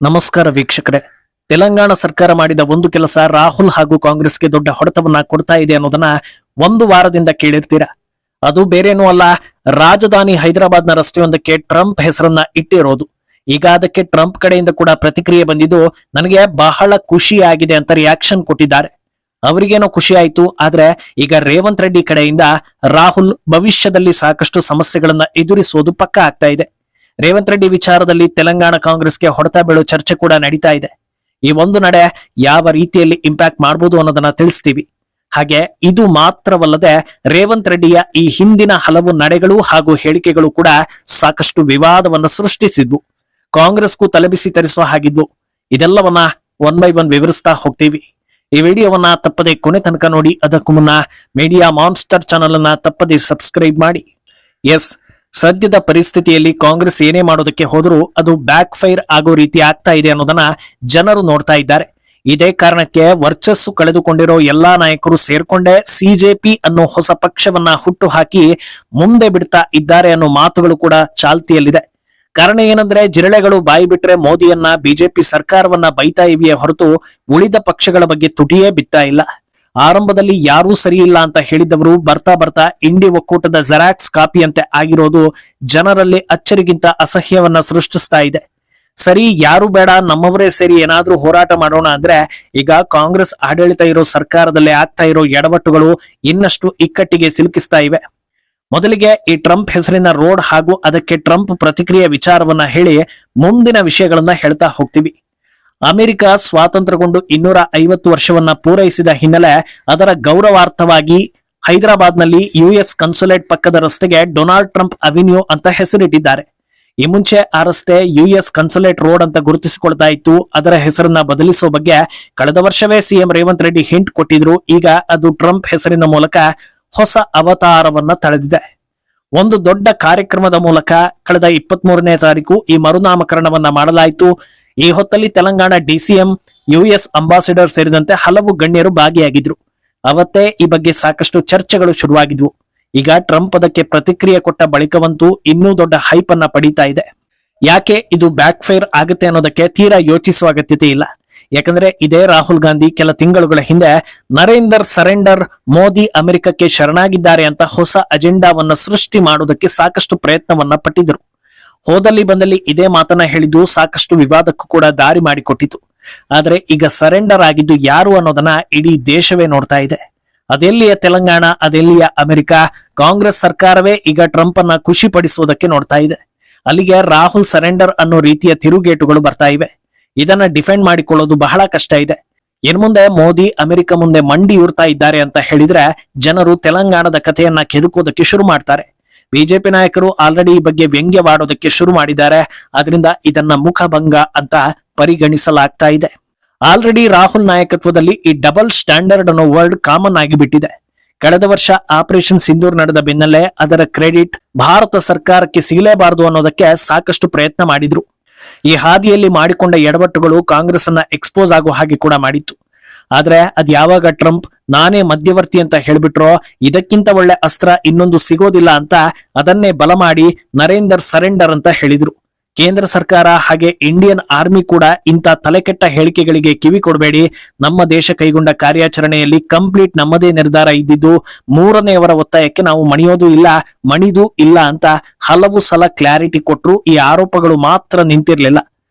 ನಮಸ್ಕಾರ ವೀಕ್ಷಕರೇ. ತೆಲಂಗಾಣ ಸರ್ಕಾರ ಮಾಡಿದ ಒಂದು ಕೆಲಸ ರಾಹುಲ್ ಹಾಗೂ ಕಾಂಗ್ರೆಸ್ಗೆ ದೊಡ್ಡ ಹೊಡೆತವನ್ನ ಕೊಡ್ತಾ ಇದೆ ಅನ್ನೋದನ್ನ ಒಂದು ವಾರದಿಂದ ಕೇಳಿರ್ತೀರಾ. ಅದು ಬೇರೇನೂ ಅಲ್ಲ, ರಾಜಧಾನಿ ಹೈದರಾಬಾದ್ನ ರಸ್ತೆಯೊಂದಕ್ಕೆ ಟ್ರಂಪ್ ಹೆಸರನ್ನ ಇಟ್ಟಿರೋದು. ಈಗ ಅದಕ್ಕೆ ಟ್ರಂಪ್ ಕಡೆಯಿಂದ ಕೂಡ ಪ್ರತಿಕ್ರಿಯೆ ಬಂದಿದ್ದು ನನಗೆ ಬಹಳ ಖುಷಿ ಆಗಿದೆ ಅಂತ ರಿಯಾಕ್ಷನ್ ಕೊಟ್ಟಿದ್ದಾರೆ. ಅವರಿಗೇನೋ ಖುಷಿ ಆಯ್ತು, ಆದ್ರೆ ಈಗ ರೇವಂತ್ ರೆಡ್ಡಿ ಕಡೆಯಿಂದ ರಾಹುಲ್ ಭವಿಷ್ಯದಲ್ಲಿ ಸಾಕಷ್ಟು ಸಮಸ್ಯೆಗಳನ್ನ ಎದುರಿಸುವುದು ಪಕ್ಕಾ ಆಗ್ತಾ ಇದೆ. ರೇವಂತ್ ರೆಡ್ಡಿ ವಿಚಾರದಲ್ಲಿ ತೆಲಂಗಾಣ ಕಾಂಗ್ರೆಸ್ಗೆ ಹೊಡೆತ ಬೀಳೋ ಚರ್ಚೆ ಕೂಡ ನಡೀತಾ ಇದೆ. ಈ ಒಂದು ನಡೆ ಯಾವ ರೀತಿಯಲ್ಲಿ ಇಂಪ್ಯಾಕ್ಟ್ ಮಾಡಬಹುದು ಅನ್ನೋದನ್ನ ತಿಳಿಸ್ತೀವಿ. ಹಾಗೆ ಇದು ಮಾತ್ರವಲ್ಲದೆ ರೇವಂತ್ ರೆಡ್ಡಿಯ ಈ ಹಿಂದಿನ ಹಲವು ನಡೆಗಳು ಹಾಗೂ ಹೇಳಿಕೆಗಳು ಕೂಡ ಸಾಕಷ್ಟು ವಿವಾದವನ್ನು ಸೃಷ್ಟಿಸಿದ್ವು, ಕಾಂಗ್ರೆಸ್ಗೂ ತಲೆಬಿಸಿ ತರಿಸುವ ಹಾಗಿದ್ವು. ಇದೆಲ್ಲವನ್ನ ಒನ್ ಬೈ ಒನ್ ವಿವರಿಸ್ತಾ ಹೋಗ್ತೀವಿ. ಈ ವಿಡಿಯೋವನ್ನ ತಪ್ಪದೆ ಕೊನೆ ತನಕ ನೋಡಿ. ಅದಕ್ಕೂ ಮುನ್ನ ಮೀಡಿಯಾ ಮಾನ್ಸ್ಟರ್ ಚಾನಲ್ ಅನ್ನ ತಪ್ಪದೆ ಸಬ್ಸ್ಕ್ರೈಬ್ ಮಾಡಿ. ಎಸ್, ಸದ್ಯದ ಪರಿಸ್ಥಿತಿಯಲ್ಲಿ ಕಾಂಗ್ರೆಸ್ ಏನೇ ಮಾಡೋದಕ್ಕೆ ಹೋದರೂ ಅದು ಬ್ಯಾಕ್ ಫೈರ್ ಆಗೋ ರೀತಿ ಆಗ್ತಾ ಇದೆ ಅನ್ನೋದನ್ನ ಜನರು ನೋಡ್ತಾ ಇದ್ದಾರೆ. ಇದೇ ಕಾರಣಕ್ಕೆ ವರ್ಚಸ್ಸು ಕಳೆದುಕೊಂಡಿರೋ ಎಲ್ಲಾ ನಾಯಕರು ಸೇರ್ಕೊಂಡೇ ಸಿಜೆಪಿ ಅನ್ನೋ ಹೊಸ ಪಕ್ಷವನ್ನ ಹುಟ್ಟು ಹಾಕಿ ಮುಂದೆ ಬಿಡ್ತಾ ಇದ್ದಾರೆ ಅನ್ನೋ ಮಾತುಗಳು ಕೂಡ ಚಾಲ್ತಿಯಲ್ಲಿದೆ. ಕಾರಣ ಏನಂದ್ರೆ, ಜಿರಳೆಗಳು ಬಾಯಿ ಬಿಟ್ರೆ ಮೋದಿಯನ್ನ, ಬಿಜೆಪಿ ಸರ್ಕಾರವನ್ನ ಬೈತಾ ಇವೆಯೇ ಹೊರತು ಉಳಿದ ಪಕ್ಷಗಳ ಬಗ್ಗೆ ತುಟಿಯೇ ಬಿತ್ತಾ ಇಲ್ಲ. ಆರಂಭದಲ್ಲಿ ಯಾರೂ ಸರಿ ಇಲ್ಲ ಅಂತ ಹೇಳಿದವರು ಬರ್ತಾ ಬರ್ತಾ ಇಂಡಿ ಒಕ್ಕೂಟದ ಜೆರಾಕ್ಸ್ ಕಾಪಿಯಂತೆ ಆಗಿರೋದು ಜನರಲ್ಲಿ ಅಚ್ಚರಿಗಿಂತ ಅಸಹ್ಯವನ್ನ ಸೃಷ್ಟಿಸ್ತಾ ಇದೆ. ಸರಿ, ಯಾರು ಬೇಡ, ನಮ್ಮವರೇ ಸೇರಿ ಏನಾದ್ರೂ ಹೋರಾಟ ಮಾಡೋಣ ಅಂದ್ರೆ ಈಗ ಕಾಂಗ್ರೆಸ್ ಆಡಳಿತ ಇರೋ ಸರ್ಕಾರದಲ್ಲೇ ಆಗ್ತಾ ಇರೋ ಎಡವಟ್ಟುಗಳು ಇನ್ನಷ್ಟು ಇಕ್ಕಟ್ಟಿಗೆ ಸಿಲುಕಿಸ್ತಾ ಇವೆ. ಮೊದಲಿಗೆ ಈ ಟ್ರಂಪ್ ಹೆಸರಿನ ರೋಡ್ ಹಾಗೂ ಅದಕ್ಕೆ ಟ್ರಂಪ್ ಪ್ರತಿಕ್ರಿಯೆ ವಿಚಾರವನ್ನ ಹೇಳಿ ಮುಂದಿನ ವಿಷಯಗಳನ್ನ ಹೇಳ್ತಾ ಹೋಗ್ತೀವಿ. ಅಮೆರಿಕ ಸ್ವಾತಂತ್ರ್ಯಗೊಂಡು 250 ವರ್ಷವನ್ನ ಪೂರೈಸಿದ ಹಿನ್ನೆಲೆ ಅದರ ಗೌರವಾರ್ಥವಾಗಿ ಹೈದರಾಬಾದ್ನಲ್ಲಿ ಯುಎಸ್ ಕನ್ಸುಲೇಟ್ ಪಕ್ಕದ ರಸ್ತೆಗೆ ಡೊನಾಲ್ಡ್ ಟ್ರಂಪ್ ಅವೆನ್ಯೂ ಅಂತ ಹೆಸರಿಟ್ಟಿದ್ದಾರೆ. ಈ ಮುಂಚೆ ಆ ರಸ್ತೆ ಯುಎಸ್ ಕನ್ಸುಲೇಟ್ ರೋಡ್ ಅಂತ ಗುರುತಿಸಿಕೊಳ್ತಾ ಇತ್ತು. ಅದರ ಹೆಸರನ್ನ ಬದಲಿಸೋ ಬಗ್ಗೆ ಕಳೆದ ವರ್ಷವೇ ಸಿಎಂ ರೇವಂತ್ ರೆಡ್ಡಿ ಹಿಂಟ್ ಕೊಟ್ಟಿದ್ರು. ಈಗ ಅದು ಟ್ರಂಪ್ ಹೆಸರಿನ ಮೂಲಕ ಹೊಸ ಅವತಾರವನ್ನ ತಳೆದಿದೆ. ಒಂದು ದೊಡ್ಡ ಕಾರ್ಯಕ್ರಮದ ಮೂಲಕ ಕಳೆದ 23ನೇ ತಾರೀಕು ಈ ಮರುನಾಮಕರಣವನ್ನ ಮಾಡಲಾಯಿತು. ಈ ಹೊತ್ತಲ್ಲಿ ತೆಲಂಗಾಣ ಡಿಸಿಎಂ, ಯುಎಸ್ ಅಂಬಾಸಿಡರ್ ಸೇರಿದಂತೆ ಹಲವು ಗಣ್ಯರು ಭಾಗಿಯಾಗಿದ್ರು. ಅವತ್ತೇ ಈ ಬಗ್ಗೆ ಸಾಕಷ್ಟು ಚರ್ಚೆಗಳು ಶುರುವಾಗಿದ್ವು. ಈಗ ಟ್ರಂಪ್ ಅದಕ್ಕೆ ಪ್ರತಿಕ್ರಿಯೆ ಕೊಟ್ಟ ಬಳಿಕವಂತೂ ಇನ್ನೂ ದೊಡ್ಡ ಹೈಪ್ ಅನ್ನ ಪಡೀತಾ ಇದೆ. ಯಾಕೆ ಇದು ಬ್ಯಾಕ್ ಫೈರ್ ಆಗುತ್ತೆ ಅನ್ನೋದಕ್ಕೆ ತೀರಾ ಯೋಚಿಸುವ ಅಗತ್ಯತೆ ಇಲ್ಲ. ಯಾಕಂದ್ರೆ ಇದೇ ರಾಹುಲ್ ಗಾಂಧಿ ಕೆಲ ತಿಂಗಳುಗಳ ಹಿಂದೆ ನರೇಂದರ್ ಸರೆಂಡರ್, ಮೋದಿ ಅಮೆರಿಕಕ್ಕೆ ಶರಣಾಗಿದ್ದಾರೆ ಅಂತ ಹೊಸ ಅಜೆಂಡಾವನ್ನ ಸೃಷ್ಟಿ ಮಾಡೋದಕ್ಕೆ ಸಾಕಷ್ಟು ಪ್ರಯತ್ನವನ್ನ ಪಟ್ಟಿದ್ರು. ಹೋದಲ್ಲಿ ಬಂದಲ್ಲಿ ಇದೇ ಮಾತನ್ನ ಹೇಳಿದ್ದು ಸಾಕಷ್ಟು ವಿವಾದಕ್ಕೂ ಕೂಡ ದಾರಿ ಮಾಡಿಕೊಟ್ಟಿತು. ಆದ್ರೆ ಈಗ ಸರೆಂಡರ್ ಆಗಿದ್ದು ಯಾರು ಅನ್ನೋದನ್ನ ಇಡೀ ದೇಶವೇ ನೋಡ್ತಾ ಇದೆ. ಅದೆಲ್ಲಿಯ ತೆಲಂಗಾಣ, ಅದೆಲ್ಲಿಯ ಅಮೆರಿಕ, ಕಾಂಗ್ರೆಸ್ ಸರ್ಕಾರವೇ ಈಗ ಟ್ರಂಪ್ ಅನ್ನ ಖುಷಿ ಪಡಿಸುವುದಕ್ಕೆ ನೋಡ್ತಾ ಇದೆ. ಅಲ್ಲಿಗೆ ರಾಹುಲ್ ಸರೆಂಡರ್ ಅನ್ನೋ ರೀತಿಯ ತಿರುಗೇಟುಗಳು ಬರ್ತಾ ಇವೆ. ಇದನ್ನ ಡಿಫೆಂಡ್ ಮಾಡಿಕೊಳ್ಳೋದು ಬಹಳ ಕಷ್ಟ ಇದೆ. ಇನ್ಮುಂದೆ ಮೋದಿ ಅಮೆರಿಕ ಮುಂದೆ ಮಂಡಿ ಊರ್ತಾ ಇದ್ದಾರೆ ಅಂತ ಹೇಳಿದ್ರೆ ಜನರು ತೆಲಂಗಾಣದ ಕಥೆಯನ್ನ ಕೆದಕೋದಕ್ಕೆ ಶುರು ಮಾಡ್ತಾರೆ. ಬಿಜೆಪಿ ನಾಯಕರು ಆಲ್ರೆಡಿ ಈ ಬಗ್ಗೆ ವ್ಯಂಗ್ಯವಾಡೋದಕ್ಕೆ ಶುರು ಮಾಡಿದ್ದಾರೆ. ಆದ್ರಿಂದ ಇದನ್ನ ಮುಖಭಂಗ ಅಂತ ಪರಿಗಣಿಸಲಾಗ್ತಾ ಇದೆ. ಆಲ್ರೆಡಿ ರಾಹುಲ್ ನಾಯಕತ್ವದಲ್ಲಿ ಈ ಡಬಲ್ ಸ್ಟ್ಯಾಂಡರ್ಡ್ ಅನ್ನೋ ವರ್ಡ್ ಕಾಮನ್ ಆಗಿಬಿಟ್ಟಿದೆ. ಕಳೆದ ವರ್ಷ ಆಪರೇಷನ್ ಸಿಂಧೂರ್ ನಡೆದ ಬೆನ್ನಲ್ಲೇ ಅದರ ಕ್ರೆಡಿಟ್ ಭಾರತ ಸರ್ಕಾರಕ್ಕೆ ಸಿಗಲೇಬಾರದು ಅನ್ನೋದಕ್ಕೆ ಸಾಕಷ್ಟು ಪ್ರಯತ್ನ ಮಾಡಿದ್ರು. ಈ ಹಾದಿಯಲ್ಲಿ ಮಾಡಿಕೊಂಡ ಎಡವಟ್ಟುಗಳು ಕಾಂಗ್ರೆಸ್ ಅನ್ನ ಎಕ್ಸ್ಪೋಸ್ ಆಗೋ ಹಾಗೆ ಕೂಡ ಮಾಡಿತ್ತು. ಆದ್ರೆ ಅದ್ ಯಾವಾಗ ಟ್ರಂಪ್ ನಾನೇ ಮಧ್ಯವರ್ತಿ ಅಂತ ಹೇಳ್ಬಿಟ್ರೋ, ಇದಕ್ಕಿಂತ ಒಳ್ಳೆ ಅಸ್ತ್ರ ಇನ್ನೊಂದು ಸಿಗೋದಿಲ್ಲ ಅಂತ ಅದನ್ನೇ ಬಲ ಮಾಡಿ ನರೇಂದರ್ ಸರೆಂಡರ್ ಅಂತ ಹೇಳಿದ್ರು. ಕೇಂದ್ರ ಸರ್ಕಾರ ಹಾಗೆ ಇಂಡಿಯನ್ ಆರ್ಮಿ ಕೂಡ ಇಂಥ ತಲೆಕೆಟ್ಟ ಹೇಳಿಕೆಗಳಿಗೆ ಕಿವಿ ಕೊಡಬೇಡಿ, ನಮ್ಮ ದೇಶ ಕೈಗೊಂಡ ಕಾರ್ಯಾಚರಣೆಯಲ್ಲಿ ಕಂಪ್ಲೀಟ್ ನಮ್ಮದೇ ನಿರ್ಧಾರ ಇದ್ದಿದ್ದು, ಮೂರನೆಯವರ ಒತ್ತಾಯಕ್ಕೆ ನಾವು ಮಣಿದೂ ಇಲ್ಲ ಅಂತ ಹಲವು ಸಲ ಕ್ಲಾರಿಟಿ ಕೊಟ್ರು. ಈ ಆರೋಪಗಳು ಮಾತ್ರ ನಿಂತಿರ್ಲಿಲ್ಲ.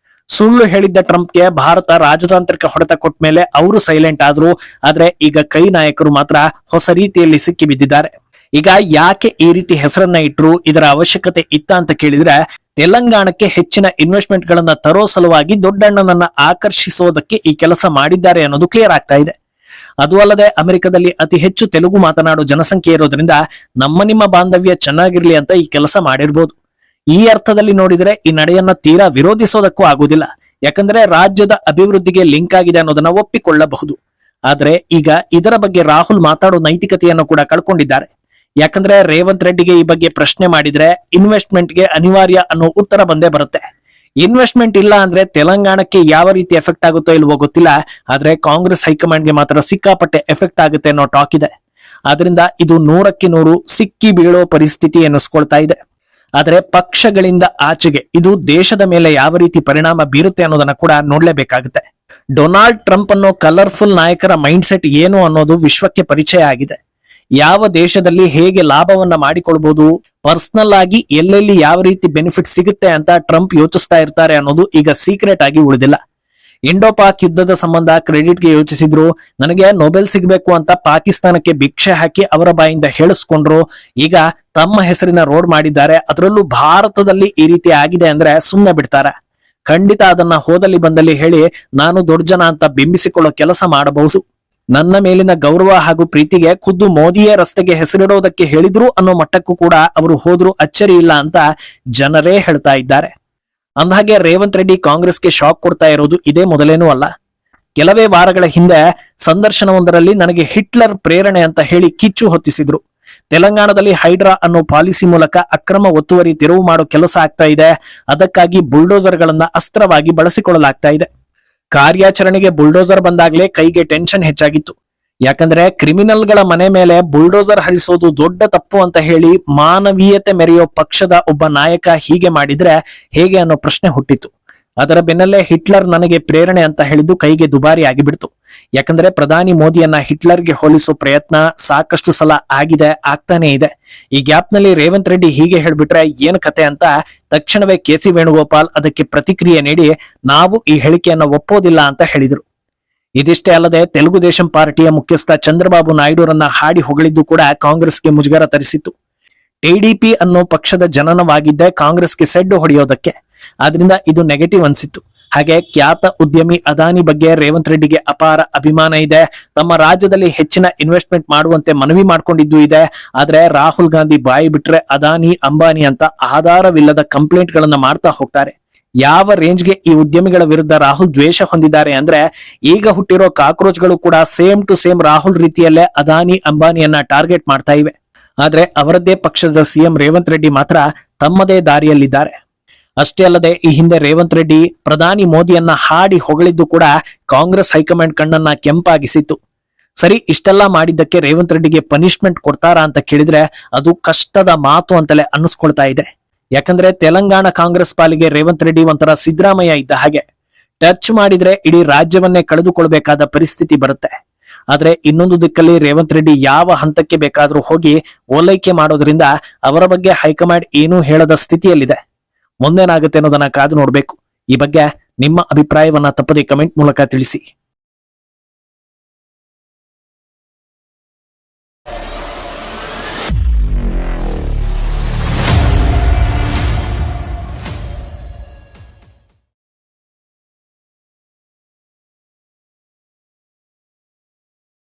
ಸುಳ್ಳು ಹೇಳಿದ್ದ ಟ್ರಂಪ್ಗೆ ಭಾರತ ರಾಜತಾಂತ್ರಿಕ ಹೊಡೆತ ಕೊಟ್ಟ ಮೇಲೆ ಅವರು ಸೈಲೆಂಟ್ ಆದ್ರು. ಆದ್ರೆ ಈಗ ಕೈ ನಾಯಕರು ಮಾತ್ರ ಹೊಸ ರೀತಿಯಲ್ಲಿ ಸಿಕ್ಕಿ ಬಿದ್ದಿದ್ದಾರೆ. ಈಗ ಯಾಕೆ ಈ ರೀತಿ ಹೆಸರನ್ನ ಇಟ್ರು, ಇದರ ಅವಶ್ಯಕತೆ ಇತ್ತ ಅಂತ ಕೇಳಿದ್ರೆ, ತೆಲಂಗಾಣಕ್ಕೆ ಹೆಚ್ಚಿನ ಇನ್ವೆಸ್ಟ್ಮೆಂಟ್ ಗಳನ್ನ ತರೋ ಸಲುವಾಗಿ ದೊಡ್ಡಣ್ಣನನ್ನ ಆಕರ್ಷಿಸೋದಕ್ಕೆ ಈ ಕೆಲಸ ಮಾಡಿದ್ದಾರೆ ಅನ್ನೋದು ಕ್ಲಿಯರ್ ಆಗ್ತಾ ಇದೆ. ಅದು ಅಲ್ಲದೆ ಅಮೆರಿಕದಲ್ಲಿ ಅತಿ ಹೆಚ್ಚು ತೆಲುಗು ಮಾತನಾಡೋ ಜನಸಂಖ್ಯೆ ಇರೋದ್ರಿಂದ ನಿಮ್ಮ ಬಾಂಧವ್ಯ ಚೆನ್ನಾಗಿರ್ಲಿ ಅಂತ ಈ ಕೆಲಸ ಮಾಡಿರ್ಬೋದು. ಈ ಅರ್ಥದಲ್ಲಿ ನೋಡಿದ್ರೆ ಈ ನಡೆಯನ್ನ ತೀರಾ ವಿರೋಧಿಸೋದಕ್ಕೂ ಆಗುದಿಲ್ಲ. ಯಾಕಂದ್ರೆ ರಾಜ್ಯದ ಅಭಿವೃದ್ಧಿಗೆ ಲಿಂಕ್ ಆಗಿದೆ ಅನ್ನೋದನ್ನ ಒಪ್ಪಿಕೊಳ್ಳಬಹುದು. ಆದ್ರೆ ಈಗ ಇದರ ಬಗ್ಗೆ ರಾಹುಲ್ ಮಾತಾಡೋ ನೈತಿಕತೆಯನ್ನು ಕೂಡ ಕಳ್ಕೊಂಡಿದ್ದಾರೆ. ಯಾಕಂದ್ರೆ ರೇವಂತ್ ರೆಡ್ಡಿಗೆ ಈ ಬಗ್ಗೆ ಪ್ರಶ್ನೆ ಮಾಡಿದ್ರೆ ಇನ್ವೆಸ್ಟ್ಮೆಂಟ್ಗೆ ಅನಿವಾರ್ಯ ಅನ್ನೋ ಉತ್ತರ ಬಂದೇ ಬರುತ್ತೆ. ಇನ್ವೆಸ್ಟ್ಮೆಂಟ್ ಇಲ್ಲ ಅಂದ್ರೆ ತೆಲಂಗಾಣಕ್ಕೆ ಯಾವ ರೀತಿ ಎಫೆಕ್ಟ್ ಆಗುತ್ತೋ ಇಲ್ವೋ ಗೊತ್ತಿಲ್ಲ. ಆದ್ರೆ ಕಾಂಗ್ರೆಸ್ ಹೈಕಮಾಂಡ್ಗೆ ಮಾತ್ರ ಸಿಕ್ಕಾಪಟ್ಟೆ ಎಫೆಕ್ಟ್ ಆಗುತ್ತೆ ಅನ್ನೋ ಟಾಕ್ ಇದೆ. ಆದ್ರಿಂದ ಇದು 100ಕ್ಕೆ 100 ಸಿಕ್ಕಿ ಬೀಳೋ ಪರಿಸ್ಥಿತಿ ಎನ್ನಿಸ್ಕೊಳ್ತಾ ಇದೆ. ಆದರೆ ಪಕ್ಷಗಳಿಂದ ಆಚೆಗೆ ಇದು ದೇಶದ ಮೇಲೆ ಯಾವ ರೀತಿ ಪರಿಣಾಮ ಬೀರುತ್ತೆ ಅನ್ನೋದನ್ನ ಕೂಡ ನೋಡ್ಲೇಬೇಕಾಗುತ್ತೆ. ಡೊನಾಲ್ಡ್ ಟ್ರಂಪ್ ಅನ್ನೋ ಕಲರ್ಫುಲ್ ನಾಯಕರ ಮೈಂಡ್ ಸೆಟ್ ಏನು ಅನ್ನೋದು ವಿಶ್ವಕ್ಕೆ ಪರಿಚಯ ಆಗಿದೆ. ಯಾವ ದೇಶದಲ್ಲಿ ಹೇಗೆ ಲಾಭವನ್ನ ಮಾಡಿಕೊಳ್ಬಹುದು, ಪರ್ಸನಲ್ ಆಗಿ ಎಲ್ಲೆಲ್ಲಿ ಯಾವ ರೀತಿ ಬೆನಿಫಿಟ್ ಸಿಗುತ್ತೆ ಅಂತ ಟ್ರಂಪ್ ಯೋಚಿಸ್ತಾ ಇರ್ತಾರೆ ಅನ್ನೋದು ಈಗ ಸೀಕ್ರೆಟ್ ಆಗಿ ಉಳಿದಿಲ್ಲ. ಇಂಡೋ ಪಾಕ್ ಯುದ್ಧದ ಸಂಬಂಧ ಕ್ರೆಡಿಟ್ಗೆ ಯೋಚಿಸಿದ್ರು, ನನಗೆ ನೊಬೆಲ್ ಸಿಗಬೇಕು ಅಂತ ಪಾಕಿಸ್ತಾನಕ್ಕೆ ಭಿಕ್ಷೆ ಹಾಕಿ ಅವರ ಬಾಯಿಂದ ಹೇಳಿಸ್ಕೊಂಡ್ರು. ಈಗ ತಮ್ಮ ಹೆಸರಿನ ರೋಡ್ ಮಾಡಿದ್ದಾರೆ. ಅದರಲ್ಲೂ ಭಾರತದಲ್ಲಿ ಈ ರೀತಿ ಆಗಿದೆ ಅಂದ್ರೆ ಸುಮ್ಮನೆ ಬಿಡ್ತಾರೆ? ಖಂಡಿತ ಅದನ್ನ ಹೋದಲ್ಲಿ ಬಂದಲ್ಲಿ ಹೇಳಿ ನಾನು ದೊಡ್ಡ ಜನ ಅಂತ ಬಿಂಬಿಸಿಕೊಳ್ಳೋ ಕೆಲಸ ಮಾಡಬಹುದು. ನನ್ನ ಮೇಲಿನ ಗೌರವ ಹಾಗೂ ಪ್ರೀತಿಗೆ ಖುದ್ದು ಮೋದಿಯೇ ರಸ್ತೆಗೆ ಹೆಸರಿಡೋದಕ್ಕೆ ಹೇಳಿದ್ರು ಅನ್ನೋ ಮಟ್ಟಕ್ಕೂ ಕೂಡ ಅವರು ಹೋದ್ರು ಅಚ್ಚರಿ ಇಲ್ಲ ಅಂತ ಜನರೇ ಹೇಳ್ತಾ ಇದ್ದಾರೆ. ಅಂದಹಾಗೆ ರೇವಂತ್ ರೆಡ್ಡಿ ಕಾಂಗ್ರೆಸ್ಗೆ ಶಾಕ್ ಕೊಡ್ತಾ ಇರೋದು ಇದೇ ಮೊದಲೇನೂ ಅಲ್ಲ. ಕೆಲವೇ ವಾರಗಳ ಹಿಂದೆ ಸಂದರ್ಶನವೊಂದರಲ್ಲಿ ನನಗೆ ಹಿಟ್ಲರ್ ಪ್ರೇರಣೆ ಅಂತ ಹೇಳಿ ಕಿಚ್ಚು ಹೊತ್ತಿಸಿದ್ರು. ತೆಲಂಗಾಣದಲ್ಲಿ ಹೈಡ್ರಾ ಅನ್ನೋ ಪಾಲಿಸಿ ಮೂಲಕ ಅಕ್ರಮ ಒತ್ತುವರಿ ತೆರವು ಮಾಡೋ ಕೆಲಸ ಆಗ್ತಾ ಇದೆ. ಅದಕ್ಕಾಗಿ ಬುಲ್ಡೋಸರ್ಗಳನ್ನ ಅಸ್ತ್ರವಾಗಿ ಬಳಸಿಕೊಳ್ಳಲಾಗ್ತಾ ಇದೆ. ಕಾರ್ಯಾಚರಣೆಗೆ ಬುಲ್ಡೋಸರ್ ಬಂದಾಗ್ಲೇ ಕೈಗೆ ಟೆನ್ಷನ್ ಹೆಚ್ಚಾಗಿತ್ತು. ಯಾಕಂದ್ರೆ ಕ್ರಿಮಿನಲ್ಗಳ ಮನೆ ಮೇಲೆ ಬುಲ್ಡೋಸರ್ ಹರಿಸೋದು ದೊಡ್ಡ ತಪ್ಪು ಅಂತ ಹೇಳಿ ಮಾನವೀಯತೆ ಮೆರೆಯೋ ಪಕ್ಷದ ಒಬ್ಬ ನಾಯಕ ಹೀಗೆ ಮಾಡಿದ್ರೆ ಹೇಗೆ ಅನ್ನೋ ಪ್ರಶ್ನೆ ಹುಟ್ಟಿತು. ಅದರ ಬೆನ್ನಲ್ಲೇ ಹಿಟ್ಲರ್ ನನಗೆ ಪ್ರೇರಣೆ ಅಂತ ಹೇಳಿದ್ದು ಕೈಗೆ ದುಬಾರಿ ಆಗಿಬಿಡ್ತು. ಯಾಕಂದ್ರೆ ಪ್ರಧಾನಿ ಮೋದಿಯನ್ನ ಹಿಟ್ಲರ್ಗೆ ಹೋಲಿಸೋ ಪ್ರಯತ್ನ ಸಾಕಷ್ಟು ಸಲ ಆಗಿದೆ, ಆಗ್ತಾನೆ ಇದೆ. ಈ ಗ್ಯಾಪ್ ನಲ್ಲಿ ರೇವಂತ್ ರೆಡ್ಡಿ ಹೀಗೆ ಹೇಳ್ಬಿಟ್ರೆ ಏನ್ ಕತೆ ಅಂತ ತಕ್ಷಣವೇ ಕೆ.ಸಿ. ವೇಣುಗೋಪಾಲ್ ಅದಕ್ಕೆ ಪ್ರತಿಕ್ರಿಯೆ ನೀಡಿ ನಾವು ಈ ಹೇಳಿಕೆಯನ್ನ ಒಪ್ಪೋದಿಲ್ಲ ಅಂತ ಹೇಳಿದ್ರು. ಇದಿಷ್ಟೇ ಅಲ್ಲದೆ ತೆಲುಗು ದೇಶಂ ಪಾರ್ಟಿಯ ಮುಖ್ಯಸ್ಥ ಚಂದ್ರಬಾಬು ನಾಯ್ಡುರನ್ನ ಹಾಡಿ ಹೊಗಳಿದ್ದು ಕೂಡ ಕಾಂಗ್ರೆಸ್ಗೆ ಮುಜುಗರ ತರಿಸಿತ್ತು. ಟಿಡಿಪಿ ಅನ್ನೋ ಪಕ್ಷದ ಜನನವಾಗಿದ್ದೇ ಕಾಂಗ್ರೆಸ್ಗೆ ಸೆಡ್ಡು ಹೊಡೆಯೋದಕ್ಕೆ. ಆದ್ರಿಂದ ಇದು ನೆಗೆಟಿವ್ ಅನ್ಸಿತ್ತು. ಹಾಗೆ ಖ್ಯಾತ ಉದ್ಯಮಿ ಅದಾನಿ ಬಗ್ಗೆ ರೇವಂತ್ ರೆಡ್ಡಿಗೆ ಅಪಾರ ಅಭಿಮಾನ ಇದೆ. ತಮ್ಮ ರಾಜ್ಯದಲ್ಲಿ ಹೆಚ್ಚಿನ ಇನ್ವೆಸ್ಟ್ಮೆಂಟ್ ಮಾಡುವಂತೆ ಮನವಿ ಮಾಡ್ಕೊಂಡಿದ್ದು ಇದೆ. ಆದ್ರೆ ರಾಹುಲ್ ಗಾಂಧಿ ಬಾಯಿ ಬಿಟ್ರೆ ಅದಾನಿ ಅಂಬಾನಿ ಅಂತ ಆಧಾರವಿಲ್ಲದ ಕಂಪ್ಲೇಂಟ್ ಗಳನ್ನ ಮಾಡ್ತಾ ಹೋಗ್ತಾರೆ. ಯಾವ ರೇಂಜ್ಗೆ ಈ ಉದ್ಯಮಿಗಳ ವಿರುದ್ಧ ರಾಹುಲ್ ದ್ವೇಷ ಹೊಂದಿದ್ದಾರೆ ಅಂದ್ರೆ ಈಗ ಹುಟ್ಟಿರೋ ಕಾಕ್ರೋಚ್ಗಳು ಕೂಡ ಸೇಮ್ ಟು ಸೇಮ್ ರಾಹುಲ್ ರೀತಿಯಲ್ಲೇ ಅದಾನಿ ಅಂಬಾನಿಯನ್ನ ಟಾರ್ಗೆಟ್ ಮಾಡ್ತಾ ಇವೆ. ಆದ್ರೆ ಅವರದ್ದೇ ಪಕ್ಷದ ಸಿಎಂ ರೇವಂತ್ ರೆಡ್ಡಿ ಮಾತ್ರ ತಮ್ಮದೇ ದಾರಿಯಲ್ಲಿದ್ದಾರೆ. ಅಷ್ಟೇ ಅಲ್ಲದೆ ಈ ಹಿಂದೆ ರೇವಂತ್ ರೆಡ್ಡಿ ಪ್ರಧಾನಿ ಮೋದಿಯನ್ನ ಹಾಡಿ ಹೊಗಳಿದ್ದು ಕೂಡ ಕಾಂಗ್ರೆಸ್ ಹೈಕಮಾಂಡ್ ಕಣ್ಣನ್ನ ಕೆಂಪಾಗಿಸಿತ್ತು. ಸರಿ, ಇಷ್ಟೆಲ್ಲಾ ಮಾಡಿದ್ದಕ್ಕೆ ರೇವಂತ್ ರೆಡ್ಡಿಗೆ ಪನಿಷ್ಮೆಂಟ್ ಕೊಡ್ತಾರಾ ಅಂತ ಕೇಳಿದ್ರೆ ಅದು ಕಷ್ಟದ ಮಾತು ಅಂತಲೇ ಅನ್ನಿಸ್ಕೊಳ್ತಾ ಇದೆ. ಯಾಕಂದ್ರೆ ತೆಲಂಗಾಣ ಕಾಂಗ್ರೆಸ್ ಪಾಲಿಗೆ ರೇವಂತ್ ರೆಡ್ಡಿ ಒಂಥರ ಸಿದ್ದರಾಮಯ್ಯ ಇದ್ದ ಹಾಗೆ. ಟಚ್ ಮಾಡಿದ್ರೆ ಇಡೀ ರಾಜ್ಯವನ್ನೇ ಕಳೆದುಕೊಳ್ಬೇಕಾದ ಪರಿಸ್ಥಿತಿ ಬರುತ್ತೆ. ಆದ್ರೆ ಇನ್ನೊಂದು ದಿಕ್ಕಲ್ಲಿ ರೇವಂತ್ ರೆಡ್ಡಿ ಯಾವ ಹಂತಕ್ಕೆ ಬೇಕಾದ್ರೂ ಹೋಗಿ ಓಲೈಕೆ ಮಾಡೋದ್ರಿಂದ ಅವರ ಬಗ್ಗೆ ಹೈಕಮಾಂಡ್ ಏನೂ ಹೇಳದ ಸ್ಥಿತಿಯಲ್ಲಿದೆ. ಮುಂದೇನಾಗುತ್ತೆ ಅನ್ನೋದನ್ನ ಕಾದು ನೋಡ್ಬೇಕು. ಈ ಬಗ್ಗೆ ನಿಮ್ಮ ಅಭಿಪ್ರಾಯವನ್ನ ತಪ್ಪದೆ ಕಮೆಂಟ್ ಮೂಲಕ ತಿಳಿಸಿ.